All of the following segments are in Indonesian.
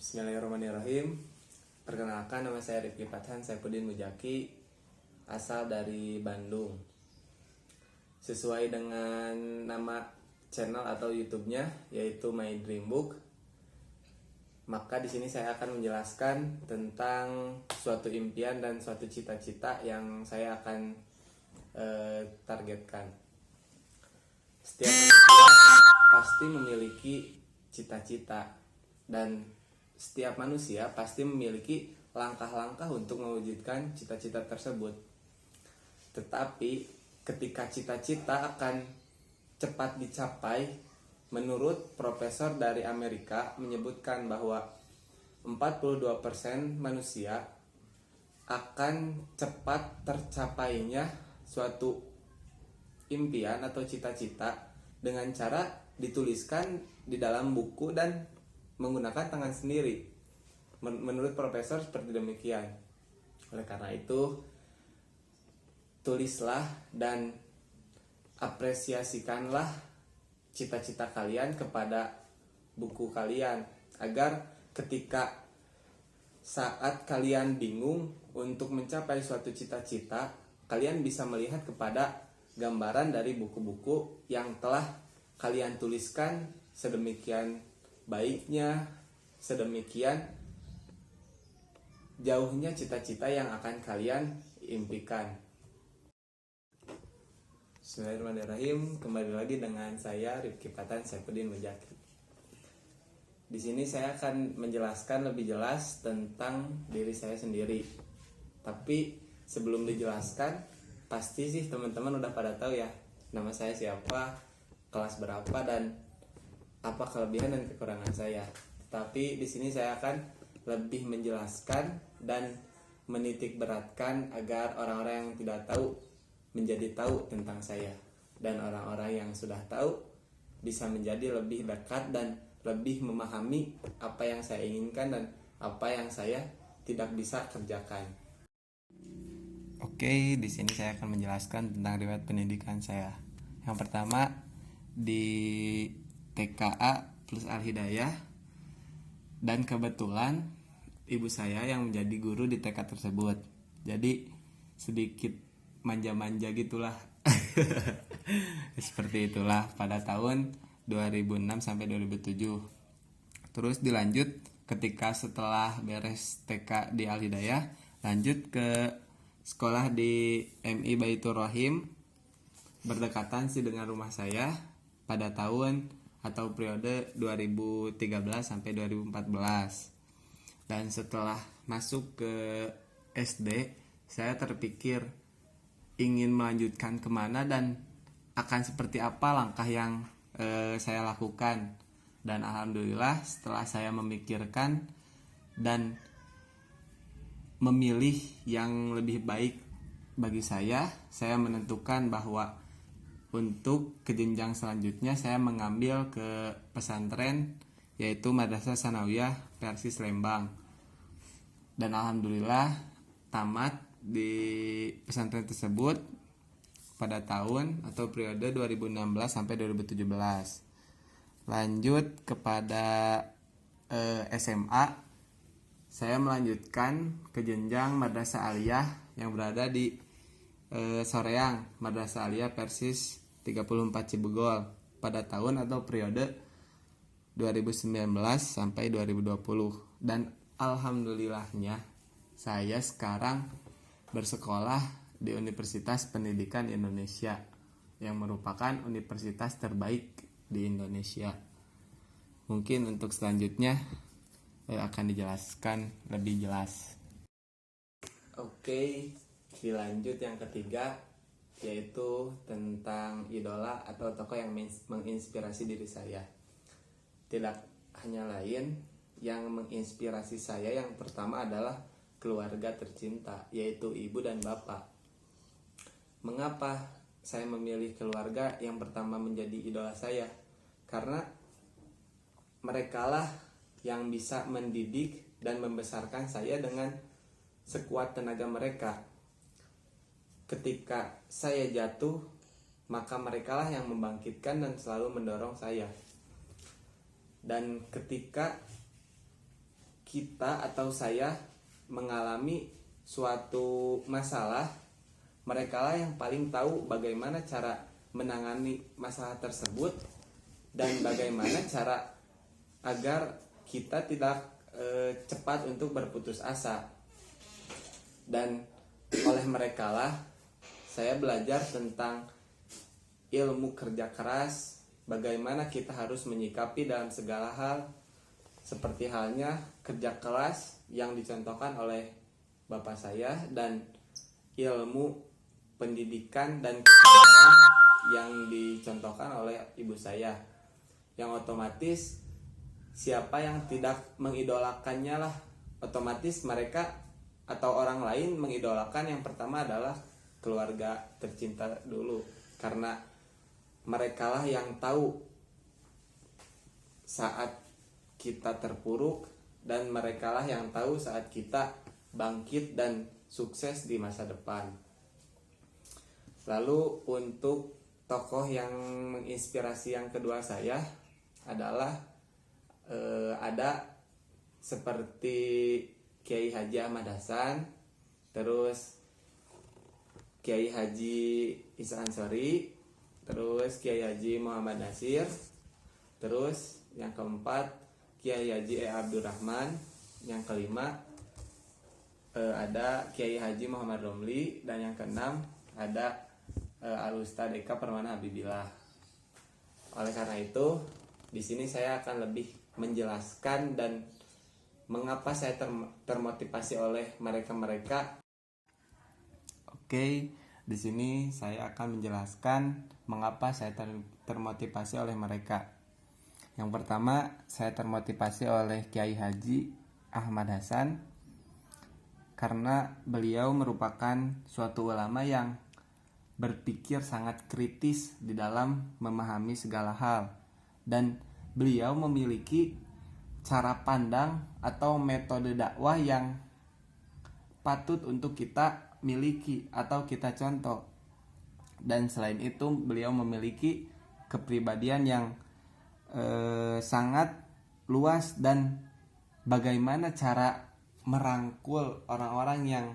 Bismillahirrahmanirrahim. Perkenalkan, nama saya Rifki Fathan Saifuddin Mujaki, asal dari Bandung. Sesuai dengan nama channel atau YouTube-nya, yaitu My Dream Book, maka di sini saya akan menjelaskan tentang suatu impian dan suatu cita-cita yang saya akan targetkan. Setiap manusia pasti memiliki cita-cita, dan setiap manusia pasti memiliki langkah-langkah untuk mewujudkan cita-cita tersebut. Tetapi ketika cita-cita akan cepat dicapai, menurut profesor dari Amerika menyebutkan bahwa 42% manusia akan cepat tercapainya suatu impian atau cita-cita dengan cara dituliskan di dalam buku dan menggunakan tangan sendiri. Menurut profesor seperti demikian. Oleh karena itu, tulislah dan apresiasikanlah cita-cita kalian kepada buku kalian, agar ketika saat kalian bingung untuk mencapai suatu cita-cita, kalian bisa melihat kepada gambaran dari buku-buku yang telah kalian tuliskan sedemikian baiknya, sedemikian jauhnya cita-cita yang akan kalian impikan. Bismillahirrahmanirrahim. Kembali lagi dengan saya Rifki Fathan Saifuddin Mujaki. Di sini saya akan menjelaskan lebih jelas tentang diri saya sendiri. Tapi sebelum dijelaskan, pasti sih teman-teman udah pada tahu ya, nama saya siapa, kelas berapa, dan apa kelebihan dan kekurangan saya. Tapi di sini saya akan lebih menjelaskan dan menitik beratkan agar orang-orang yang tidak tahu menjadi tahu tentang saya, dan orang-orang yang sudah tahu bisa menjadi lebih dekat dan lebih memahami apa yang saya inginkan dan apa yang saya tidak bisa kerjakan. Oke, di sini saya akan menjelaskan tentang riwayat pendidikan saya. Yang pertama, di TKA plus Al-Hidayah, dan kebetulan ibu saya yang menjadi guru di TK tersebut. Jadi sedikit manja-manja gitulah. Seperti itulah pada tahun 2006 sampai 2007. Terus dilanjut ketika setelah beres TK di Al-Hidayah, lanjut ke sekolah di MI Baitur Rahim, berdekatan sih dengan rumah saya, pada tahun atau periode 2013 sampai 2014. Dan setelah masuk ke SD, saya terpikir ingin melanjutkan kemana dan akan seperti apa langkah yang saya lakukan. Dan alhamdulillah setelah saya memikirkan dan memilih yang lebih baik bagi saya menentukan bahwa untuk ke jenjang selanjutnya saya mengambil ke pesantren, yaitu Madrasah Sanawiyah Persis Lembang. Dan alhamdulillah tamat di pesantren tersebut pada tahun atau periode 2016 sampai 2017. Lanjut kepada SMA, saya melanjutkan ke jenjang Madrasah Aliyah yang berada di Soreang, Madrasah Aliyah Persis 34 Cibugol, pada tahun atau periode 2019 sampai 2020. Dan alhamdulillahnya saya sekarang bersekolah di Universitas Pendidikan Indonesia, yang merupakan universitas terbaik di Indonesia. Mungkin untuk selanjutnya akan dijelaskan lebih jelas. Oke, dilanjut yang ketiga, yaitu tentang idola atau tokoh yang menginspirasi diri saya. Tidak hanya lain yang menginspirasi saya, yang pertama adalah keluarga tercinta, yaitu ibu dan bapak. Mengapa saya memilih keluarga yang pertama menjadi idola saya? Karena merekalah yang bisa mendidik dan membesarkan saya dengan sekuat tenaga mereka. Ketika saya jatuh, maka merekalah yang membangkitkan dan selalu mendorong saya. Dan ketika kita atau saya mengalami suatu masalah, mereka lah yang paling tahu bagaimana cara menangani masalah tersebut dan bagaimana cara agar kita tidak cepat untuk berputus asa. Dan oleh mereka lah saya belajar tentang ilmu kerja keras, bagaimana kita harus menyikapi dalam segala hal, seperti halnya kerja keras yang dicontohkan oleh bapak saya dan ilmu pendidikan dan kesabaran yang dicontohkan oleh ibu saya, yang otomatis siapa yang tidak mengidolakannya lah, otomatis mereka atau orang lain mengidolakan yang pertama adalah keluarga tercinta dulu, karena mereka lah yang tahu saat kita terpuruk dan mereka lah yang tahu saat kita bangkit dan sukses di masa depan. Lalu untuk tokoh yang menginspirasi yang kedua saya adalah ada seperti Kiai Haji Ahmad Hasan, terus Kiai Haji Isa Ansori, terus Kiai Haji Muhammad Nasir, terus yang keempat Kiai Haji Abdurrahman, yang kelima ada Kiai Haji Muhammad Romli, dan yang keenam ada Al-Ustadz Eka Permana Habibillah. Oleh karena itu, di sini saya akan lebih menjelaskan dan mengapa saya termotivasi oleh mereka-mereka. Oke, di sini saya akan menjelaskan mengapa saya termotivasi oleh mereka. Yang pertama, saya termotivasi oleh Kiai Haji Ahmad Hasan karena beliau merupakan suatu ulama yang berpikir sangat kritis di dalam memahami segala hal, dan beliau memiliki cara pandang atau metode dakwah yang patut untuk kita miliki atau kita contoh. Dan selain itu beliau memiliki kepribadian yang sangat luas dan bagaimana cara merangkul orang-orang yang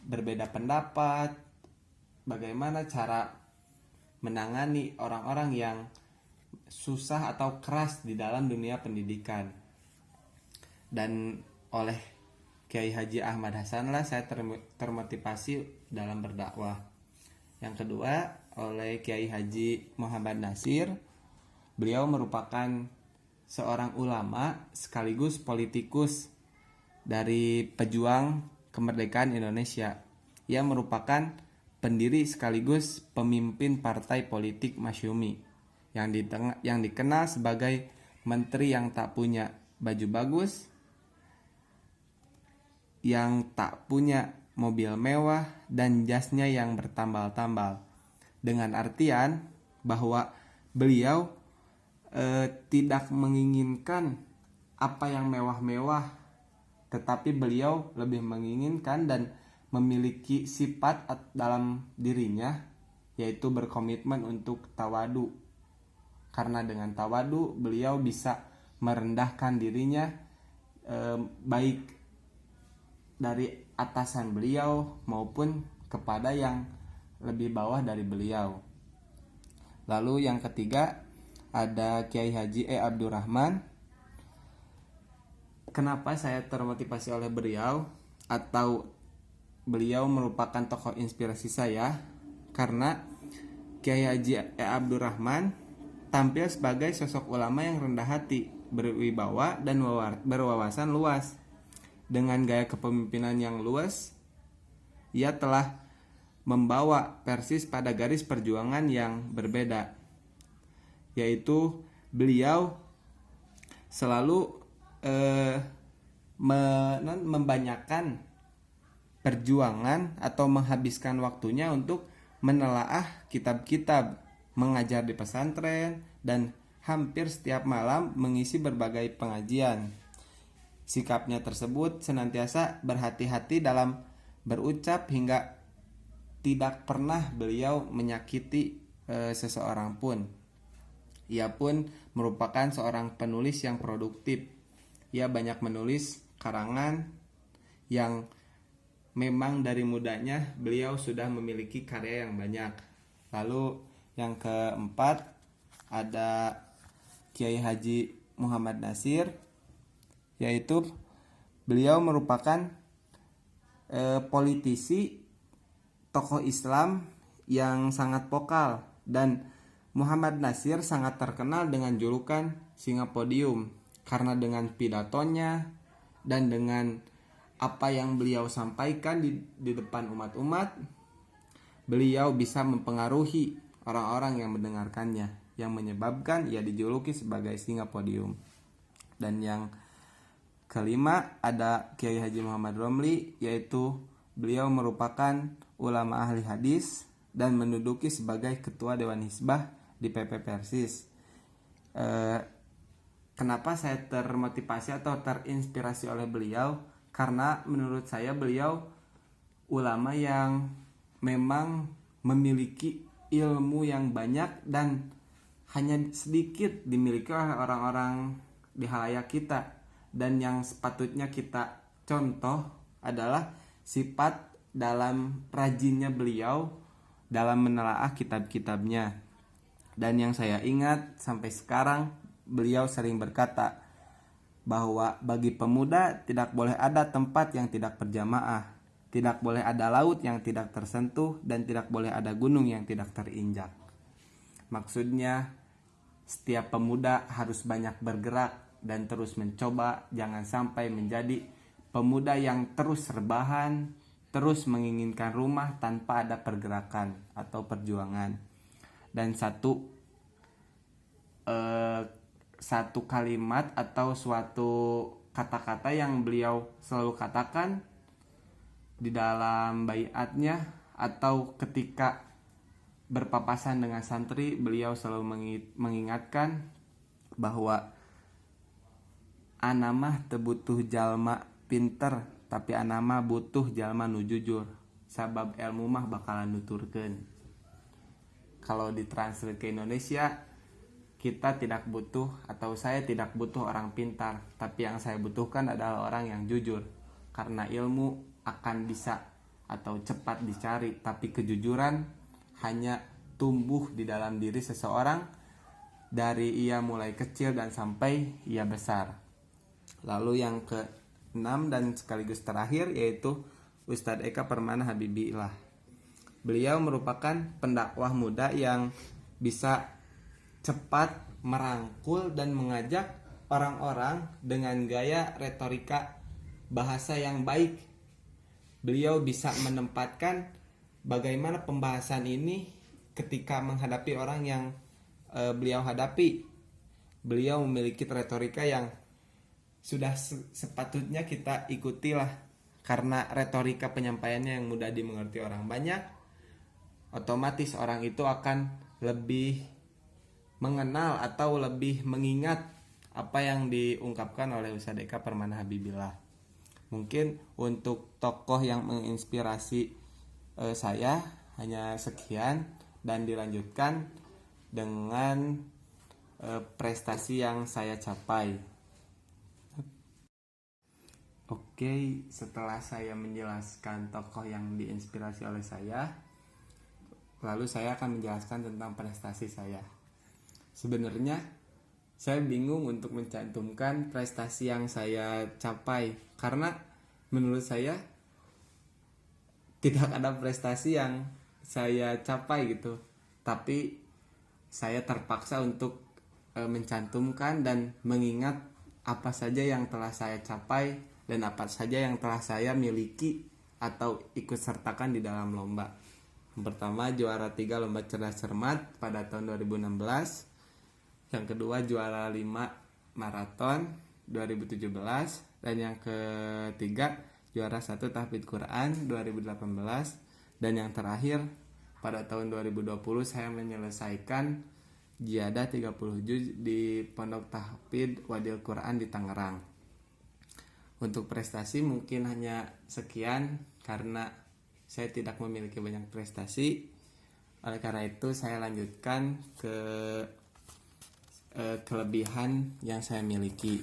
berbeda pendapat, bagaimana cara menangani orang-orang yang susah atau keras di dalam dunia pendidikan. Dan oleh Kiai Haji Ahmad Hasan lah saya termotivasi dalam berdakwah. Yang kedua, oleh Kiai Haji Muhammad Nasir. Beliau merupakan seorang ulama sekaligus politikus dari pejuang kemerdekaan Indonesia. Ia merupakan pendiri sekaligus pemimpin partai politik Masyumi yang dikenal sebagai menteri yang tak punya baju bagus, yang tak punya mobil mewah, dan jasnya yang bertambal-tambal. Dengan artian bahwa beliau tidak menginginkan apa yang mewah-mewah, tetapi beliau lebih menginginkan dan memiliki sifat dalam dirinya, yaitu berkomitmen untuk tawadu. Karena dengan tawadu beliau bisa merendahkan dirinya, baik dari atasan beliau maupun kepada yang lebih bawah dari beliau. Lalu yang ketiga ada Kiai Haji Abdurrahman. Kenapa saya termotivasi oleh beliau atau beliau merupakan tokoh inspirasi saya? Karena Kiai Haji Abdurrahman tampil sebagai sosok ulama yang rendah hati, berwibawa dan berwawasan luas. Dengan gaya kepemimpinan yang luas, ia telah membawa Persis pada garis perjuangan yang berbeda, yaitu beliau selalu membanyakan perjuangan atau menghabiskan waktunya untuk menelaah kitab-kitab, mengajar di pesantren, dan hampir setiap malam mengisi berbagai pengajian. Sikapnya tersebut senantiasa berhati-hati dalam berucap hingga tidak pernah beliau menyakiti seseorang pun. Ia pun merupakan seorang penulis yang produktif ia banyak menulis karangan yang memang dari mudanya beliau sudah memiliki karya yang banyak. Lalu yang keempat ada Kiai Haji Muhammad Natsir, yaitu beliau merupakan politisi tokoh Islam yang sangat vokal, dan Muhammad Natsir sangat terkenal dengan julukan Singa Podium karena dengan pidatonya dan dengan apa yang beliau sampaikan di depan umat-umat, beliau bisa mempengaruhi orang-orang yang mendengarkannya, yang menyebabkan ia dijuluki sebagai Singa Podium. Dan yang kelima ada Kiai Haji Muhammad Romli, yaitu beliau merupakan ulama ahli hadis dan menduduki sebagai ketua Dewan Hizbah di PP Persis. Kenapa saya termotivasi atau terinspirasi oleh beliau? Karena menurut saya beliau ulama yang memang memiliki ilmu yang banyak dan hanya sedikit dimiliki oleh orang-orang di halayak kita, dan yang sepatutnya kita contoh adalah sifat dalam rajinnya beliau dalam menelaah kitab-kitabnya. Dan yang saya ingat sampai sekarang, beliau sering berkata bahwa bagi pemuda tidak boleh ada tempat yang tidak berjamaah, tidak boleh ada laut yang tidak tersentuh, dan tidak boleh ada gunung yang tidak terinjak. Maksudnya setiap pemuda harus banyak bergerak dan terus mencoba, jangan sampai menjadi pemuda yang terus rebahan, terus menginginkan rumah tanpa ada pergerakan atau perjuangan. Dan satu kalimat atau suatu kata-kata yang beliau selalu katakan di dalam baiatnya atau ketika berpapasan dengan santri, beliau selalu mengingatkan bahwa anamah tebutuh jalma pinter, tapi anama butuh jalma nu jujur, sabab ilmu mah bakalan nuturkeun. Kalau ditranslate ke Indonesia, kita tidak butuh atau saya tidak butuh orang pintar, tapi yang saya butuhkan adalah orang yang jujur. Karena ilmu akan bisa atau cepat dicari, tapi kejujuran hanya tumbuh di dalam diri seseorang dari ia mulai kecil dan sampai ia besar. Lalu yang ke-6 dan sekaligus terakhir yaitu Ustadz Eka Permana Habibillah. Beliau merupakan pendakwah muda yang bisa cepat merangkul dan mengajak orang-orang dengan gaya retorika bahasa yang baik. Beliau bisa menempatkan bagaimana pembahasan ini ketika menghadapi orang yang beliau hadapi. Beliau memiliki retorika yang sudah sepatutnya kita ikutilah, karena retorika penyampaiannya yang mudah dimengerti orang banyak, otomatis orang itu akan lebih mengenal atau lebih mengingat apa yang diungkapkan oleh Ustadz Eka Permana Habibillah. Mungkin untuk tokoh yang menginspirasi saya hanya sekian, dan dilanjutkan dengan prestasi yang saya capai. Oke, setelah saya menjelaskan tokoh yang diinspirasi oleh saya, lalu saya akan menjelaskan tentang prestasi saya. Sebenarnya saya bingung untuk mencantumkan prestasi yang saya capai, karena menurut saya tidak ada prestasi yang saya capai gitu. Tapi saya terpaksa untuk mencantumkan dan mengingat apa saja yang telah saya capai dan apa saja yang telah saya miliki atau ikut sertakan di dalam lomba. Yang pertama, juara 3 lomba cerdas cermat pada tahun 2016. Yang kedua, juara 5 maraton 2017. Dan yang ketiga, juara 1 tahfidz Quran 2018. Dan yang terakhir, pada tahun 2020 saya menyelesaikan jiadah 30 juz di Pondok Tahfidz Wadil Quran di Tangerang. Untuk prestasi mungkin hanya sekian, karena saya tidak memiliki banyak prestasi. Oleh karena itu saya lanjutkan ke kelebihan yang saya miliki.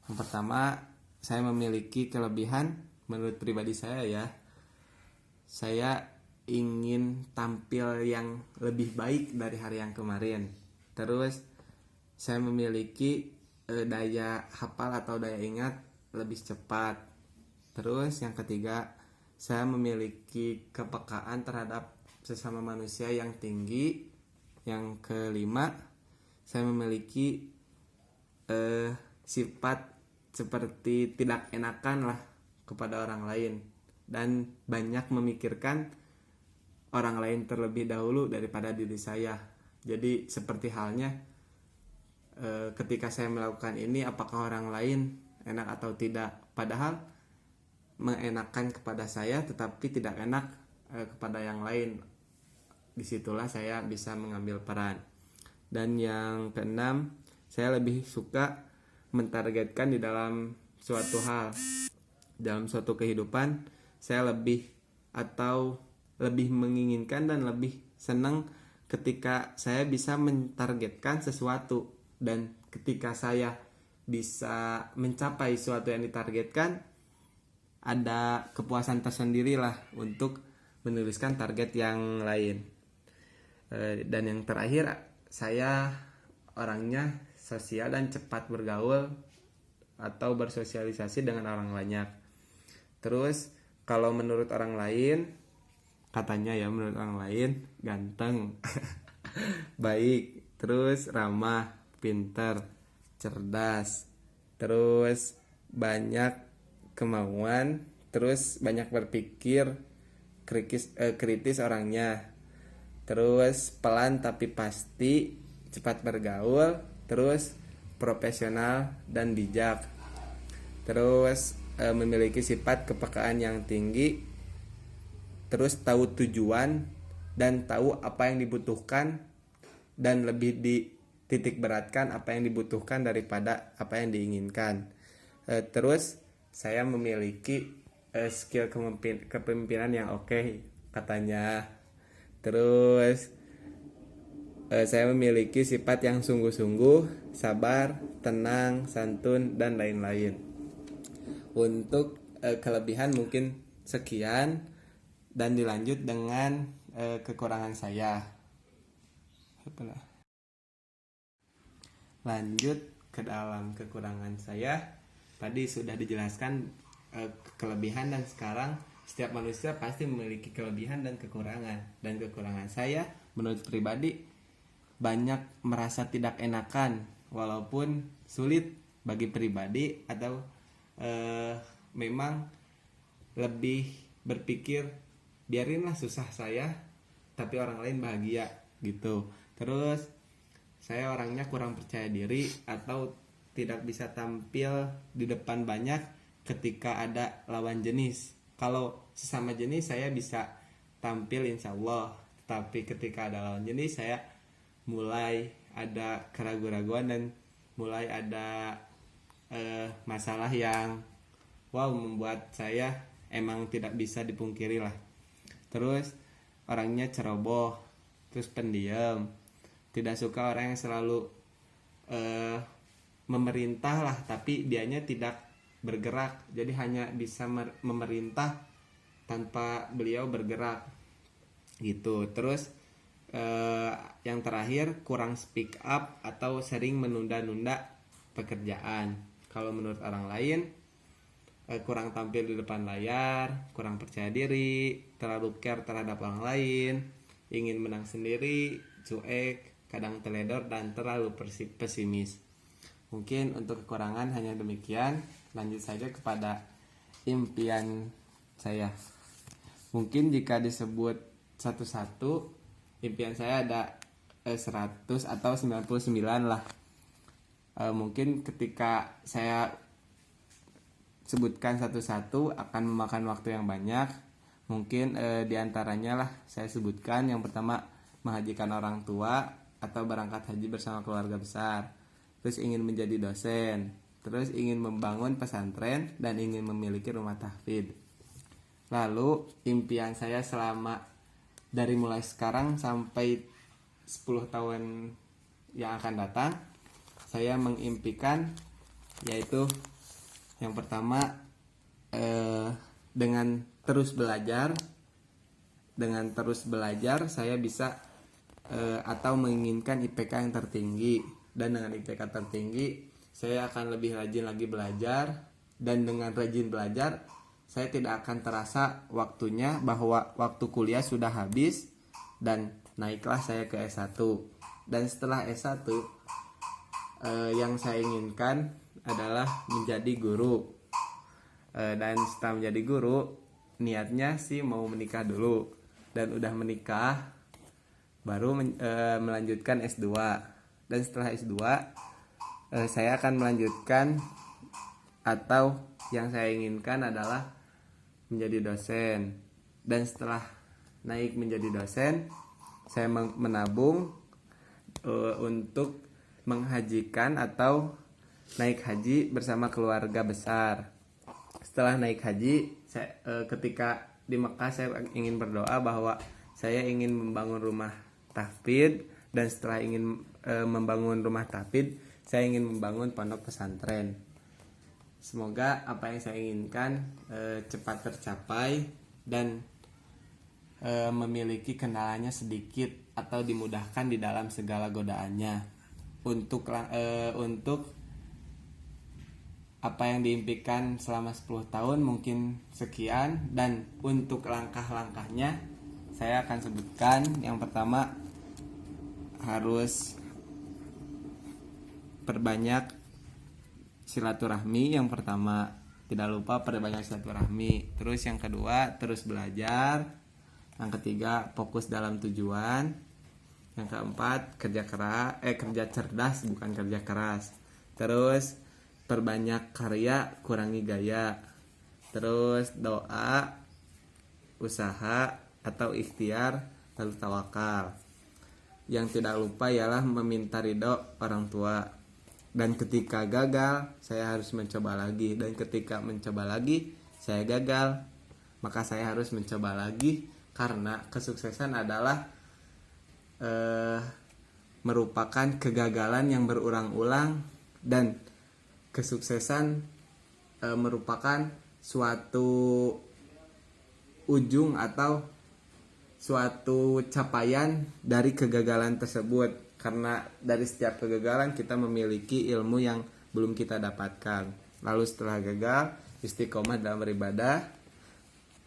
Yang pertama, saya memiliki kelebihan menurut pribadi saya ya. Saya ingin tampil yang lebih baik dari hari yang kemarin. Terus saya memiliki daya hafal atau daya ingat lebih cepat. Terus yang ketiga, saya memiliki kepekaan terhadap sesama manusia yang tinggi. Yang kelima, saya memiliki sifat seperti tidak enakan lah kepada orang lain dan banyak memikirkan orang lain terlebih dahulu daripada diri saya. Jadi seperti halnya ketika saya melakukan ini, apakah orang lain enak atau tidak, padahal mengenakan kepada saya tetapi tidak enak kepada yang lain. Disitulah saya bisa mengambil peran. Dan yang keenam, saya lebih suka mentargetkan di dalam suatu hal. Dalam suatu kehidupan, saya lebih menginginkan dan lebih senang ketika saya bisa mentargetkan sesuatu. Dan ketika saya bisa mencapai sesuatu yang ditargetkan, ada kepuasan tersendiri lah untuk menuliskan target yang lain. Dan yang terakhir, saya orangnya sosial dan cepat bergaul atau bersosialisasi dengan orang banyak. Terus kalau menurut orang lain, katanya ya menurut orang lain ganteng, baik, terus ramah, pintar, cerdas, terus banyak kemauan, terus banyak berpikir, kritis orangnya, terus pelan tapi pasti, cepat bergaul, terus profesional dan bijak, terus memiliki sifat kepekaan yang tinggi, terus tahu tujuan dan tahu apa yang dibutuhkan dan lebih dititik beratkan apa yang dibutuhkan daripada apa yang diinginkan. Terus saya memiliki skill kepemimpinan yang oke, katanya. Terus saya memiliki sifat yang sungguh-sungguh, sabar, tenang, santun, dan lain-lain. Untuk kelebihan mungkin sekian, dan dilanjut dengan kekurangan saya. Lanjut ke dalam kekurangan saya. Tadi sudah dijelaskan kelebihan, dan sekarang setiap manusia pasti memiliki kelebihan dan kekurangan. Dan kekurangan saya menurut pribadi banyak merasa tidak enakan, walaupun sulit bagi pribadi, atau memang lebih berpikir biarinlah susah saya tapi orang lain bahagia gitu. Terus saya orangnya kurang percaya diri atau tidak bisa tampil di depan banyak ketika ada lawan jenis. Kalau sesama jenis saya bisa tampil insya Allah, tapi ketika ada lawan jenis saya mulai ada keraguan-raguan dan mulai ada masalah yang membuat saya emang tidak bisa dipungkiri lah. Terus orangnya ceroboh, terus pendiam, tidak suka orang yang selalu memerintah lah, tapi dianya tidak bergerak, jadi hanya bisa memerintah tanpa beliau bergerak gitu. Terus yang terakhir, kurang speak up atau sering menunda-nunda pekerjaan. Kalau menurut orang lain, kurang tampil di depan layar, kurang percaya diri, terlalu care terhadap orang lain, ingin menang sendiri, cuek, kadang teledor, dan terlalu pesimis. Mungkin untuk kekurangan hanya demikian. Lanjut saja kepada impian saya. Mungkin jika disebut satu-satu, impian saya ada 100 atau 99 lah. Mungkin ketika saya sebutkan satu-satu akan memakan waktu yang banyak. Mungkin diantaranya lah saya sebutkan. Yang pertama, menghajikan orang tua atau berangkat haji bersama keluarga besar. Terus ingin menjadi dosen. Terus ingin membangun pesantren dan ingin memiliki rumah tahfidz. Lalu impian saya selama dari mulai sekarang sampai 10 tahun yang akan datang, saya mengimpikan yaitu Yang pertama, dengan terus belajar saya bisa atau menginginkan IPK yang tertinggi, dan dengan IPK tertinggi saya akan lebih rajin lagi belajar, dan dengan rajin belajar saya tidak akan terasa waktunya bahwa waktu kuliah sudah habis, dan naiklah saya ke S1. Dan setelah S1 yang saya inginkan adalah menjadi guru. Dan setelah menjadi guru, niatnya sih mau menikah dulu, dan udah menikah baru melanjutkan S2. Dan setelah S2 saya akan melanjutkan, atau yang saya inginkan adalah menjadi dosen. Dan setelah naik menjadi dosen, saya menabung untuk menghajikan atau naik haji bersama keluarga besar. Setelah naik haji, ketika di Mekah saya ingin berdoa bahwa saya ingin membangun rumah tahfidz, dan setelah ingin membangun rumah tahfidz, saya ingin membangun pondok pesantren. Semoga apa yang saya inginkan cepat tercapai, dan memiliki kendalanya sedikit atau dimudahkan di dalam segala godaannya. Untuk apa yang diimpikan selama 10 tahun mungkin sekian, dan untuk langkah-langkahnya saya akan sebutkan. Yang pertama, harus perbanyak silaturahmi. Yang pertama, tidak lupa perbanyak silaturahmi. Terus yang kedua, terus belajar. Yang ketiga, fokus dalam tujuan. Yang keempat, kerja cerdas bukan kerja keras. Terus perbanyak karya, kurangi gaya. Terus doa, usaha atau ikhtiar, lalu tawakal. Yang tidak lupa ialah meminta ridho orang tua. Dan ketika gagal, saya harus mencoba lagi. Dan ketika mencoba lagi, saya gagal, maka saya harus mencoba lagi. Karena kesuksesan adalah merupakan kegagalan yang berulang-ulang, dan kesuksesan merupakan suatu ujung atau suatu capaian dari kegagalan tersebut. Karena dari setiap kegagalan kita memiliki ilmu yang belum kita dapatkan. Lalu setelah gagal, istiqomah dalam beribadah,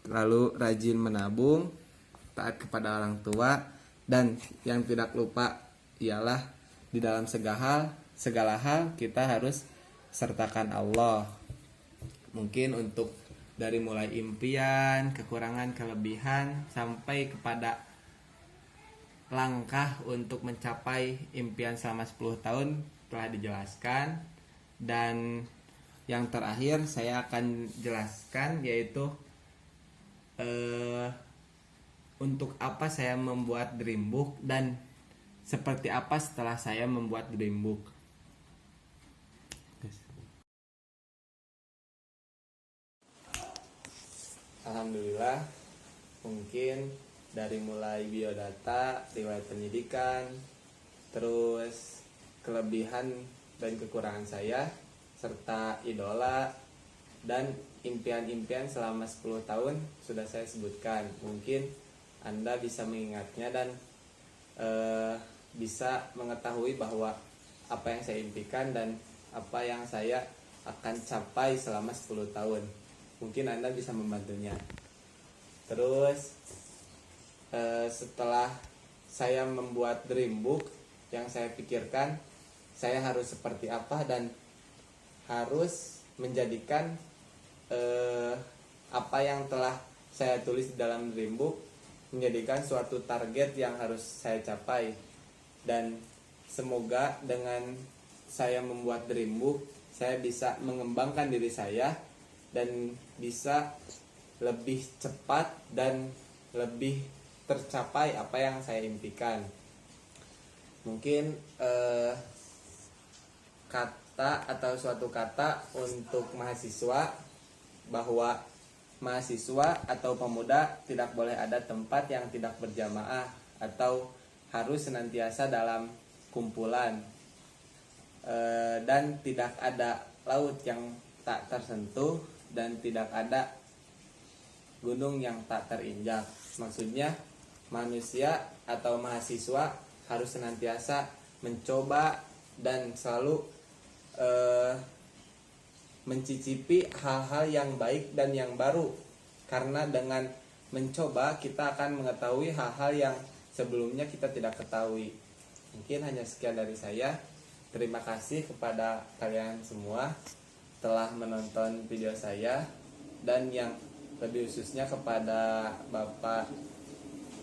lalu rajin menabung, taat kepada orang tua. Dan yang tidak lupa ialah di dalam segala hal kita harus sertakan Allah. Mungkin untuk dari mulai impian, kekurangan, kelebihan, sampai kepada langkah untuk mencapai impian selama 10 tahun telah dijelaskan. Dan yang terakhir saya akan jelaskan, yaitu untuk apa saya membuat Dreambook, dan seperti apa setelah saya membuat Dreambook. Alhamdulillah, mungkin dari mulai biodata, riwayat pendidikan, terus kelebihan dan kekurangan saya, serta idola dan impian-impian selama 10 tahun sudah saya sebutkan. Mungkin Anda bisa mengingatnya dan bisa mengetahui bahwa apa yang saya impikan dan apa yang saya akan capai selama 10 tahun. Mungkin Anda bisa membantunya. Terus setelah saya membuat Dreambook, yang saya pikirkan saya harus seperti apa, dan harus menjadikan apa yang telah saya tulis di dalam Dreambook menjadikan suatu target yang harus saya capai. Dan semoga dengan saya membuat Dreambook, saya bisa mengembangkan diri saya dan bisa lebih cepat dan lebih tercapai apa yang saya impikan. Mungkin kata atau suatu kata untuk mahasiswa, bahwa mahasiswa atau pemuda tidak boleh ada tempat yang tidak berjamaah atau harus senantiasa dalam kumpulan, dan tidak ada laut yang tak tersentuh dan tidak ada gunung yang tak terinjak. Maksudnya manusia atau mahasiswa harus senantiasa mencoba dan selalu mencicipi hal-hal yang baik dan yang baru, karena dengan mencoba kita akan mengetahui hal-hal yang sebelumnya kita tidak ketahui. Mungkin hanya sekian dari saya. Terima kasih kepada kalian semua telah menonton video saya, dan yang lebih khususnya kepada Bapak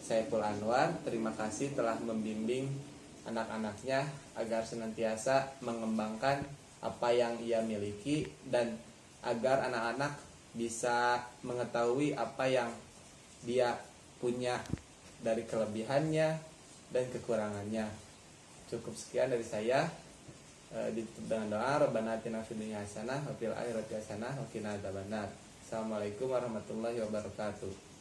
Saiful Anwar, terima kasih telah membimbing anak-anaknya agar senantiasa mengembangkan apa yang ia miliki dan agar anak-anak bisa mengetahui apa yang dia punya dari kelebihannya dan kekurangannya. Cukup sekian dari saya. Ditutup dengan doa, Rabbana atina fid dunya hasanah wa fil akhirati hasanah wa qina adzabannar. Assalamualaikum warahmatullahi wabarakatuh.